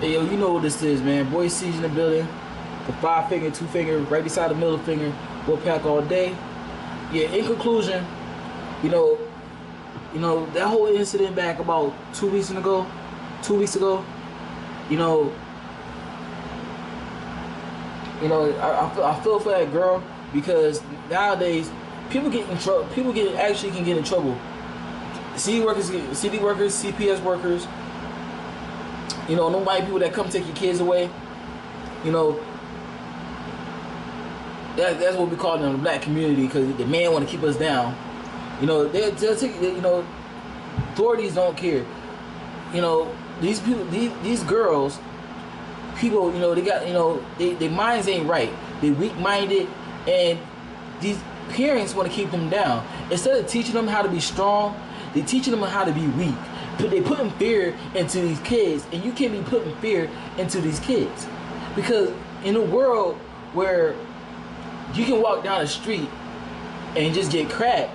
Hey, yo, you know what this is, man. Boy Siege in the building. The 5 finger, 2 finger, right beside the middle finger. We'll pack all day. Yeah, in conclusion, you know, that whole incident back about 2 weeks ago, you know, I feel for that girl because nowadays people get in trouble. People actually can get in trouble. CD workers, CPS workers. You know, nobody people that come take your kids away. You know, that's what we call them in the black community because the man want to keep us down. You know, they'll take. You know, authorities don't care. You know, these people, these girls, people. You know, they got. You know, their minds ain't right. They weak-minded, and these parents want to keep them down. Instead of teaching them how to be strong, they teaching them how to be weak. They putting fear into these kids, and you can't be putting fear into these kids because in a world where you can walk down the street and just get cracked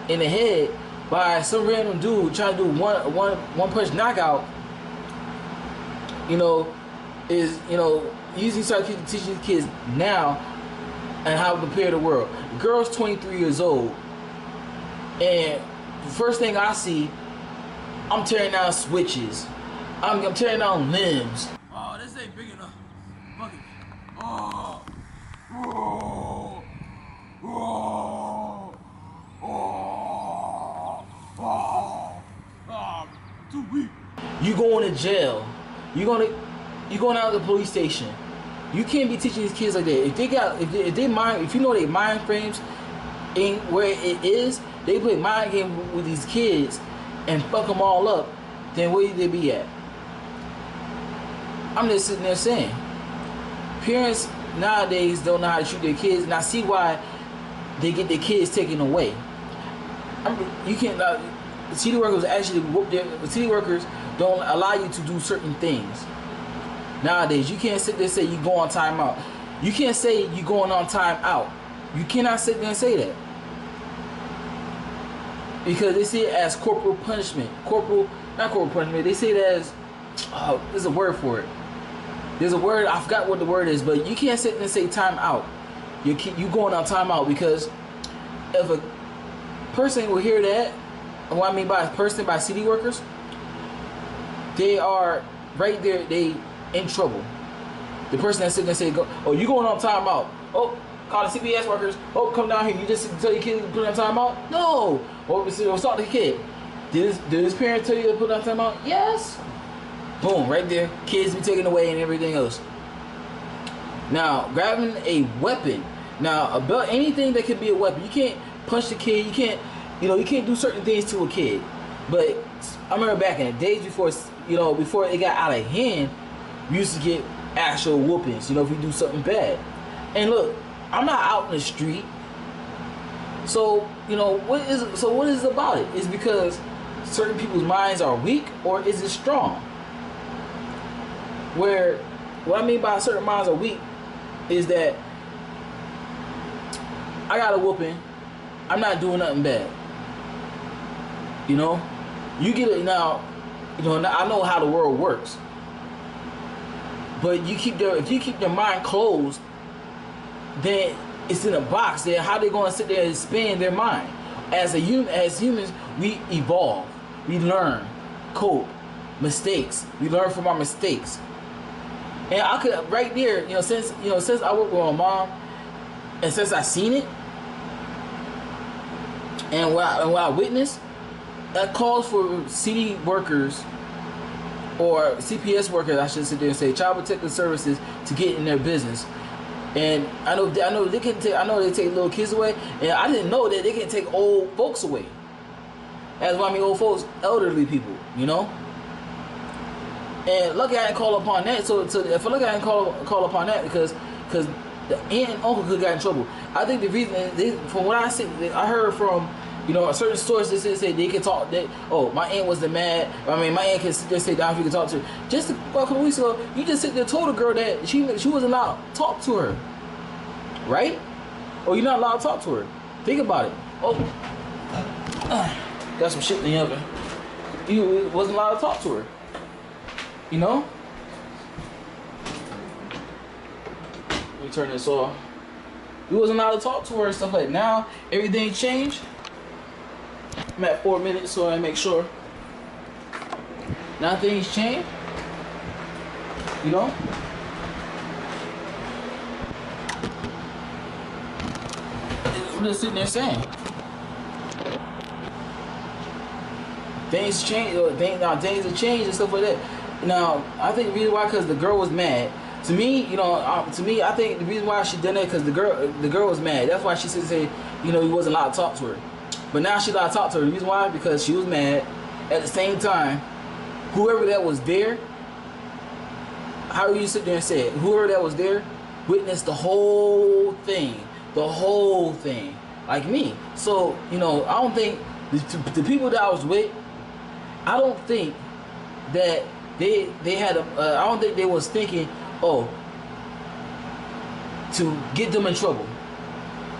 in the head by some random dude trying to do one punch knockout, you know, usually start teaching these kids now and how to prepare the world. The girl's 23 years old, and the first thing I see, I'm tearing down switches. I'm tearing down limbs. Oh, this ain't big enough. Fuck it. Oh. Oh. Oh. Oh. Oh. Oh. Too weak. You going to jail. You going out to the police station. You can't be teaching these kids like that. If you know their mind frames ain't where it is, they play mind game with these kids and fuck them all up, then where they be at? I'm just sitting there saying, parents nowadays don't know how to treat their kids, and I see why they get their kids taken away. You can't. City workers actually whoop their. City workers don't allow you to do certain things nowadays. You can't sit there and say you go on timeout. You can't say you going on timeout. You cannot sit there and say that. Because they see it as corporal punishment. Not corporal punishment. They see it as, there's a word for it. There's a word, I forgot what the word is, but you can't sit there and say time out. You going on time out because if a person will hear that, and what I mean by a person, by city workers, they are right there, they in trouble. The person that's sitting there say, oh, you going on time out. Oh, call the CPS workers. Oh, come down here. You just tell your kid to put on time out? No. Well, start the kid. Did his parents tell you to put on time out? Yes. Boom, right there. Kids be taken away and everything else. Now, grabbing a weapon. Now, about anything that could be a weapon. You can't punch the kid. You can't do certain things to a kid. But I remember back in the days before it got out of hand, we used to get actual whoopings. If we do something bad. And look, I'm not out in the street. So, what is it about it? Is it because certain people's minds are weak, or is it strong? Where, what I mean by certain minds are weak is that I got a whooping, I'm not doing nothing bad. You get it now. I know how the world works. But if you keep your mind closed, then it's in a box. Then how they gonna sit there and expand their mind? As humans, we evolve, we learn, cope, mistakes. We learn from our mistakes. And I could right there, since I work with my mom, and since I seen it, and what I witnessed, that calls for city workers or CPS workers, I should sit there and say, Child Protective Services, to get in their business. And I know they take little kids away, and I didn't know that they can take old folks away. That's what I mean, old folks, elderly people, And lucky I didn't call upon that. So if I didn't call upon that because the aunt and uncle could got in trouble. I think the reason, from what I heard from certain sources, they say they can talk. My aunt was the mad. My aunt can just sit down if you can talk to her. Just a couple of weeks ago, you just sit there and told a girl that she wasn't allowed to talk to her, right? Or you're not allowed to talk to her. Think about it. Got some shit in the oven. You wasn't allowed to talk to her. me turn this off. We wasn't allowed to talk to her and stuff like that. Now everything changed. I'm at 4 minutes, so I make sure. Now things change. You know? I'm just sitting there saying. Things change. Things have changed and stuff like that. Now, I think the reason why, because the girl was mad. To me, you know, I think the reason why she done that because the girl was mad. That's why she said, you know, he wasn't allowed to talk to her. But now she's allowed to talk to her. The reason why, because she was mad. At the same time, whoever that was there, how you sit there and say it? Whoever that was there witnessed the whole thing, like me. So, you know, I don't think the people that I was with, I don't think that they had I don't think they was thinking, oh, to get them in trouble.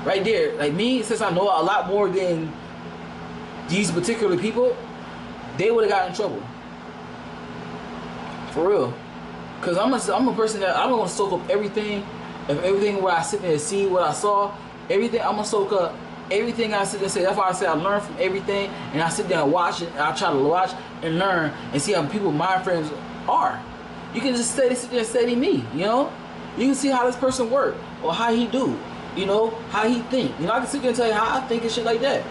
Right there, like me, since I know a lot more than these particular people, they would have gotten in trouble. For real. Cause I'm a person that I'm gonna soak up everything, where I sit there and see what I saw, everything. I'm gonna soak up everything I sit there and say. That's why I say I learn from everything, and I sit there and watch it. I try to watch and learn and see how people my friends are. You can just sit there and study me. You know, you can see how this person work or how he do. You know, how he think. You know, I can sit there and tell you how I think and shit like that.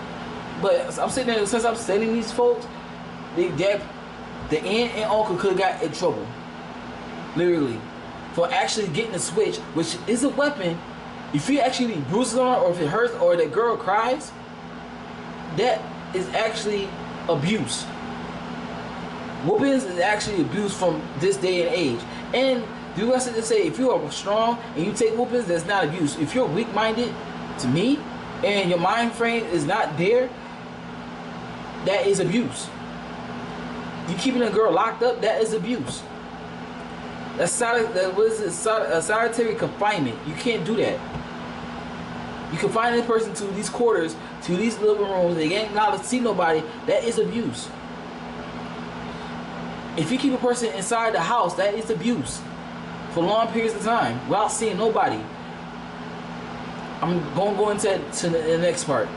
But I'm sitting there, since I'm studying these folks, the aunt and uncle could have got in trouble. Literally. For actually getting a switch, which is a weapon. If you actually bruises on her, or if it hurts, or the girl cries, that is actually abuse. Whoopings is actually abuse from this day and age. And do I to say, if you are strong and you take whoopings, that's not abuse. If you're weak-minded, to me, and your mind frame is not there, that is abuse. You keeping a girl locked up, that is abuse. That's solitary confinement. You can't do that. You confine this person to these quarters, to these living rooms, they ain't allowed to see nobody, that is abuse. If you keep a person inside the house, that is abuse. For long periods of time, without seeing nobody. I'm going to go into the next part.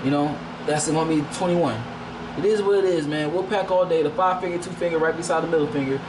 You know, that's going to be 21. It is what it is, man. We'll pack all day. The 5 finger, 2 finger right beside the middle finger.